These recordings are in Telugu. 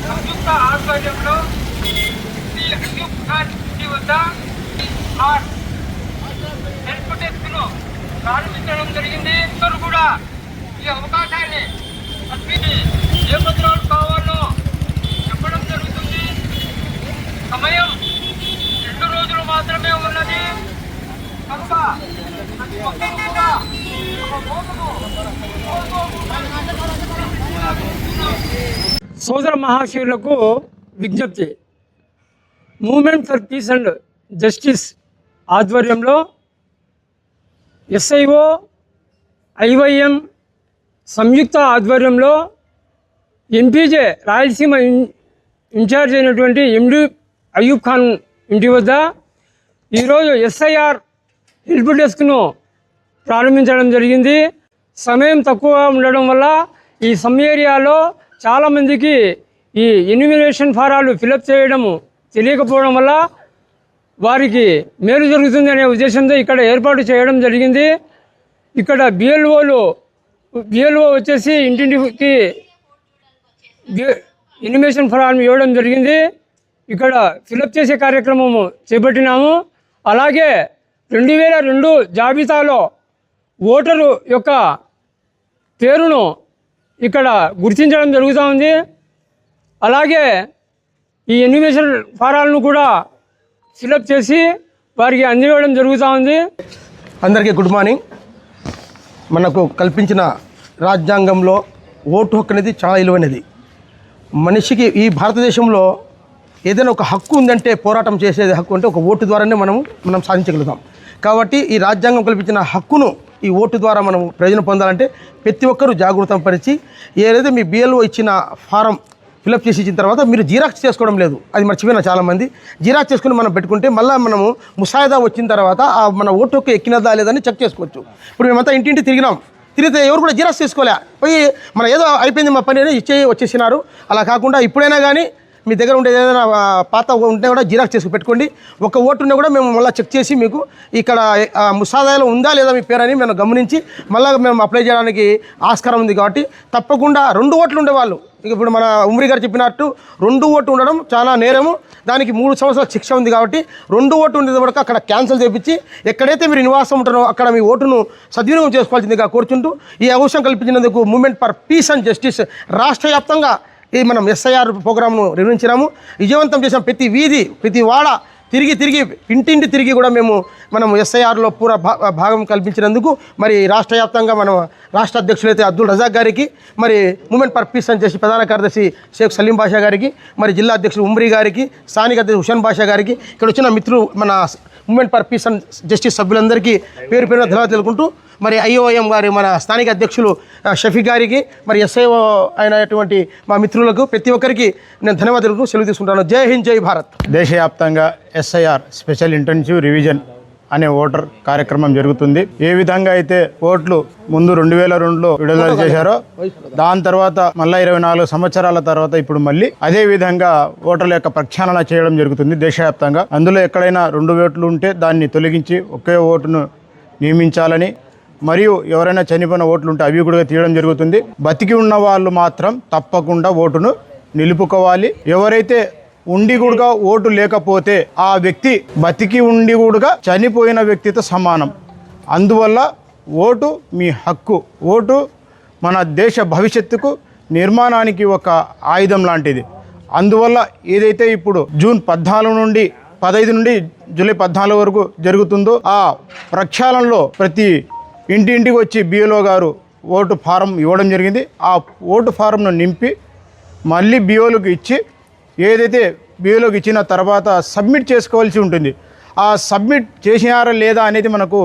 సంయుక్త ఆధ్వర్యంలో శ్రీ అయ్యూబ్ ఖాన్ ఇంటి వద్ద హెల్ప్ డెస్క్ ను ప్రారంభించడం జరిగింది. అందరూ కూడా ఈ అవకాశాన్ని ఏ పత్రాలు కావాలో చెప్పడం జరుగుతుంది. సమయం 2 రోజులు మాత్రమే ఉన్నది కనుక ప్రతి ఒక్కరూ కూడా సోదర మహాశివులకు విజ్ఞప్తి. Movement for peace and justice ఆధ్వర్యంలో SIO IYM సంయుక్త ఆధ్వర్యంలో MPJ రాయలసీమ ఇన్ఛార్జ్ అయినటువంటి MD అయ్యూబ్ ఖాన్ ఇంటి వద్ద ఈరోజు SIR హెల్ప్ డెస్క్ను ప్రారంభించడం జరిగింది. సమయం తక్కువగా ఉండడం వల్ల ఈ సమ్ ఏరియాలో చాలామందికి ఈ ఎన్యూమినేషన్ ఫారాలు ఫిలప్ చేయడం తెలియకపోవడం వల్ల వారికి మేలు జరుగుతుంది అనే ఉద్దేశంతో ఇక్కడ ఏర్పాటు చేయడం జరిగింది. ఇక్కడ BLO వచ్చేసి ఇంటింటికి ఎన్యూమినేషన్ ఫారం ఇవ్వడం జరిగింది. ఇక్కడ ఫిలప్ చేసే కార్యక్రమము చేపట్టినాము. అలాగే 2002 జాబితాలో ఓటరు యొక్క పేరును ఇక్కడ గుర్తించడం జరుగుతూ ఉంది. అలాగే ఈ ఎన్యూమినేషన్ ఫారాలను కూడా ఫిలప్ చేసి వారికి అందివ్వడం జరుగుతూ ఉంది. అందరికీ గుడ్ మార్నింగ్. మనకు కల్పించిన రాజ్యాంగంలో ఓటు హక్కు అనేది చాలా విలువైనది. మనిషికి ఈ భారతదేశంలో ఏదైనా ఒక హక్కు ఉందంటే పోరాటం చేసేది హక్కు అంటే ఒక ఓటు ద్వారానే మనం సాధించగలుగుతాం. కాబట్టి ఈ రాజ్యాంగం కల్పించిన హక్కును ఈ ఓటు ద్వారా మనం ప్రయోజనం పొందాలంటే ప్రతి ఒక్కరూ జాగృతం పరిచి ఏదైతే మీ BLO ఇచ్చిన ఫారం ఫిలప్ చేసి ఇచ్చిన తర్వాత మీరు జీరాక్స్ చేసుకోవడం లేదు, అది మర్చిపోయిన చాలామంది. జీరాక్స్ చేసుకుని మనం పెట్టుకుంటే మళ్ళీ మనము ముసాయిదా వచ్చిన తర్వాత మన ఓటు హక్కు ఎక్కినదా లేదని చెక్ చేసుకోవచ్చు. ఇప్పుడు మేమంతా ఇంటింటి తిరిగితే ఎవరు కూడా జీరాక్స్ చేసుకోలే, పోయి మన ఏదో అయిపోయింది మా పని అని వచ్చేసినారు. అలా కాకుండా ఇప్పుడైనా కానీ మీ దగ్గర ఉండే ఏదైనా పాత ఉంటే కూడా జిరాక్స్ చేసి పెట్టుకోండి. ఒక ఓటు ఉన్నా కూడా మేము మళ్ళీ చెక్ చేసి మీకు ఇక్కడ ముసాదాలో ఉందా లేదా మీ పేరని మేము గమనించి మళ్ళీ మేము అప్లై చేయడానికి ఆస్కారం ఉంది. కాబట్టి తప్పకుండా 2 ఓట్లు ఉండేవాళ్ళు, ఇప్పుడు మన ఉమ్రి గారు చెప్పినట్టు 2 ఓట్లు ఉండడం చాలా నేరము. దానికి 3 సంవత్సరాల శిక్ష ఉంది. కాబట్టి 2 ఓట్లు ఉండేది వరకు అక్కడ క్యాన్సిల్ చేయించి ఎక్కడైతే మీరు నివాసం ఉంటారో అక్కడ మీ ఓటును సద్వినియోగం చేసుకోవాల్సిందిగా కోరుచుంటూ ఈ అవకాశం కల్పించినందుకు movement for peace and justice రాష్ట్ర వ్యాప్తంగా ఈ మనం SIR ప్రోగ్రామ్ను నిర్వహించినాము. విజయవంతం చేసాం. ప్రతి వీధి ప్రతి వాడ తిరిగి ఇంటింటి తిరిగి కూడా మనం SIRలో పూర్వ భాగం కల్పించినందుకు మరి రాష్ట్ర వ్యాప్తంగా మనం రాష్ట్ర అధ్యక్షులైతే అబ్దుల్ రజాక్ గారికి, మరి మూవ్మెంట్ ఫర్ పీస్ అని చేసి ప్రధాన కార్యదర్శి షేక్ సలీం బాషా గారికి, మరి జిల్లా అధ్యక్షులు ఉమ్రీ గారికి, స్థానిక అధ్యక్షులు హుషన్ బాషా గారికి, ఇక్కడ వచ్చిన మిత్రులు మన movement for peace and justice సభ్యులందరికీ పేరు ధన్యవాదాలు తెలుపుకుంటూ, మరి IOM గారి మన స్థానిక అధ్యక్షులు షఫీక్ గారికి, మరి SIO అయినటువంటి మా మిత్రులకు ప్రతి ఒక్కరికి నేను ధన్యవాదాలు సెలవు తీసుకుంటాను. జై హింద్, జై భారత్. దేశవ్యాప్తంగా SIR స్పెషల్ ఇంటెన్సివ్ రివిజన్ అనే ఓటర్ కార్యక్రమం జరుగుతుంది. ఏ విధంగా అయితే ఓట్లు ముందు 2002లో విడుదల చేశారో దాని తర్వాత మళ్ళీ 24 సంవత్సరాల తర్వాత ఇప్పుడు మళ్ళీ అదే విధంగా ఓటర్ల యొక్క ప్రక్షాళన చేయడం జరుగుతుంది దేశవ్యాప్తంగా. అందులో ఎక్కడైనా 2 ఓట్లు ఉంటే దాన్ని తొలగించి ఒకే ఓటును నియమించాలని, మరియు ఎవరైనా చనిపోయిన ఓట్లు ఉంటే అవి కూడా తీయడం జరుగుతుంది. బతికి ఉన్న వాళ్ళు మాత్రం తప్పకుండా ఓటును నిలుపుకోవాలి. ఎవరైతే ఉండి కూడా ఓటు లేకపోతే ఆ వ్యక్తి బతికి ఉండి కూడా చనిపోయిన వ్యక్తితో సమానం. అందువల్ల ఓటు మీ హక్కు. ఓటు మన దేశ భవిష్యత్తుకు నిర్మాణానికి ఒక ఆయుధం లాంటిది. అందువల్ల ఏదైతే ఇప్పుడు జూన్ 15 నుండి జూలై 14 వరకు జరుగుతుందో ఆ ప్రక్షాళనలో ప్రతి ఇంటింటికి వచ్చి BLO గారు ఓటు ఫారం ఇవ్వడం జరిగింది. ఆ ఓటు ఫారంను నింపి మళ్ళీ BLOకి ఇచ్చి ఏదైతే BLOకి ఇచ్చిన తర్వాత సబ్మిట్ చేసుకోవాల్సి ఉంటుంది. ఆ సబ్మిట్ చేసినారా లేదా అనేది మనకు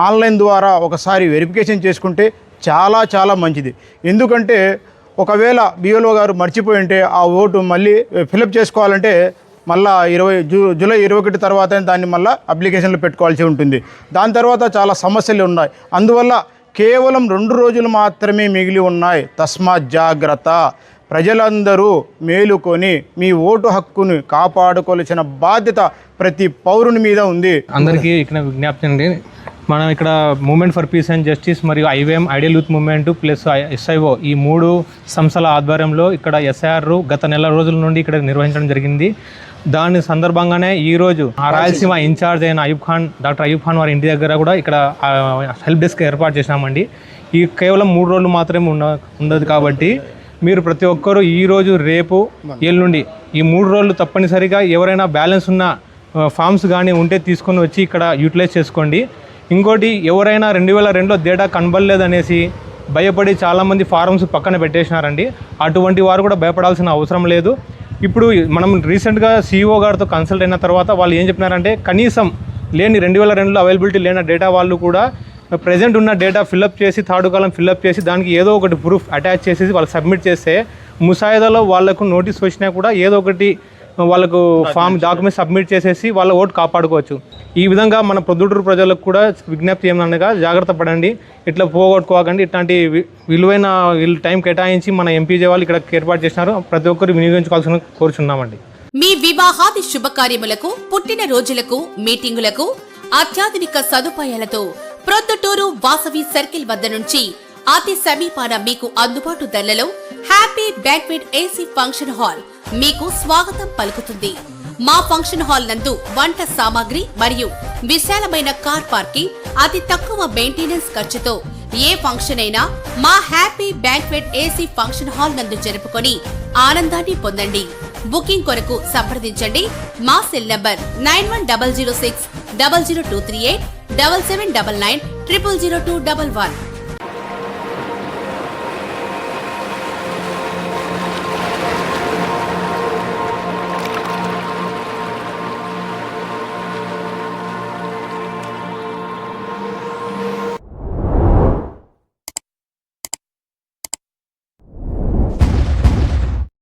ఆన్లైన్ ద్వారా ఒకసారి వెరిఫికేషన్ చేసుకుంటే చాలా మంచిది. ఎందుకంటే ఒకవేళ BLO గారు మర్చిపోయి ఉంటే ఆ ఓటు మళ్ళీ ఫిలప్ చేసుకోవాలంటే మళ్ళా జూలై 21 తర్వాత దాన్ని మళ్ళీ అప్లికేషన్లో పెట్టుకోవాల్సి ఉంటుంది. దాని తర్వాత చాలా సమస్యలు ఉన్నాయి. అందువల్ల కేవలం 2 రోజులు మాత్రమే మిగిలి ఉన్నాయి. తస్మాత్ జాగ్రత్త. ప్రజలందరూ మేలుకొని మీ ఓటు హక్కును కాపాడుకోవాల్సిన బాధ్యత ప్రతి పౌరుని మీద ఉంది. అందరికీ ఇక్కడ విజ్ఞప్తి అండి, మనం ఇక్కడ moment for peace and justice మరియు ఐవేఎం ideal youth movement plus SIO ఈ 3 సంస్థల ఆధ్వర్యంలో ఇక్కడ ఎస్ఐఆర్ గత నెల రోజుల నుండి ఇక్కడ నిర్వహించడం జరిగింది. దాని సందర్భంగానే ఈరోజు ఆ రాయలసీమ ఇన్ఛార్జ్ అయిన డాక్టర్ అయూబ్ ఖాన్ వారి ఇంటి దగ్గర కూడా ఇక్కడ హెల్ప్ డెస్క్ ఏర్పాటు చేసినామండి. ఈ కేవలం 3 రోజులు మాత్రమే ఉండదు కాబట్టి మీరు ప్రతి ఒక్కరూ ఈరోజు రేపు ఎల్లుండి ఈ 3 రోజులు తప్పనిసరిగా ఎవరైనా బ్యాలెన్స్ ఉన్న ఫామ్స్ కానీ ఉంటే తీసుకొని వచ్చి ఇక్కడ యూటిలైజ్ చేసుకోండి. ఇంకోటి ఎవరైనా 2002లో డేటా కనబడలేదనేసి భయపడి చాలామంది ఫారమ్స్ పక్కన పెట్టేసినారండి. అటువంటి వారు కూడా భయపడాల్సిన అవసరం లేదు. ఇప్పుడు మనం రీసెంట్గా CEO గారితో కన్సల్ట్ అయిన తర్వాత వాళ్ళు ఏం చెప్పినారంటే కనీసం లేని 2002లో అవైలబిలిటీ లేని డేటా వాళ్ళు కూడా ప్రజెంట్ ఉన్న డేటా ఫిల్అప్ చేసి థర్డ్ కాలం ఫిల్అప్ చేసి దానికి ఏదో ఒకటి ప్రూఫ్ అటాచ్ చేసేసి వాళ్ళు సబ్మిట్ చేస్తే ముసాయిదాలో వాళ్ళకు నోటీస్ వచ్చినా కూడా ఏదో ఒకటి వాళ్ళకు ఫామ్ డాక్యుమెంట్ సబ్మిట్ చేసేసి వాళ్ళ ఓటు కాపాడుకోవచ్చు. ఈ విధంగా మన ప్రొద్దుటూరు ప్రజలకు కూడా విజ్ఞప్తి ఏమనగా జాగ్రత్త పడండి, ఇట్లా పోగొట్టుకోకండి. ఇట్లాంటి విలువైన టైం కేటాయించి మన ఎంపీజే వాళ్ళు ఇక్కడ ఏర్పాటు చేసినారు. ప్రతి ఒక్కరు వినియోగించుకోవాల్సిన కోరుచున్నామండి. మీ వివాహాది శుభకార్యములకు, పుట్టిన రోజులకు, మీటింగులకు అత్యాధునిక సదుపాయాలతో ప్రొద్దుటూరు వాసవి సర్కిల్ వద్ద నుంచి అతి సమీపాన మీకు అందుబాటు ధరలలో happy banquet AC function hall మీకు స్వాగతం పలుకుతుంది. మా ఫంక్షన్ హాల్ నందు వంట సామాగ్రి మరియు విశాలమైన కార్ పార్కింగ్, అతి తక్కువ మెయింటెనెన్స్ ఖర్చుతో ఏ ఫంక్షన్ అయినా మా happy banquet AC function hall నందు జరుపుకొని ఆనందాన్ని పొందండి. బుకింగ్ కొరకు సంప్రదించండి. మా సెల్ నంబర్ 9100600238 7799 000211.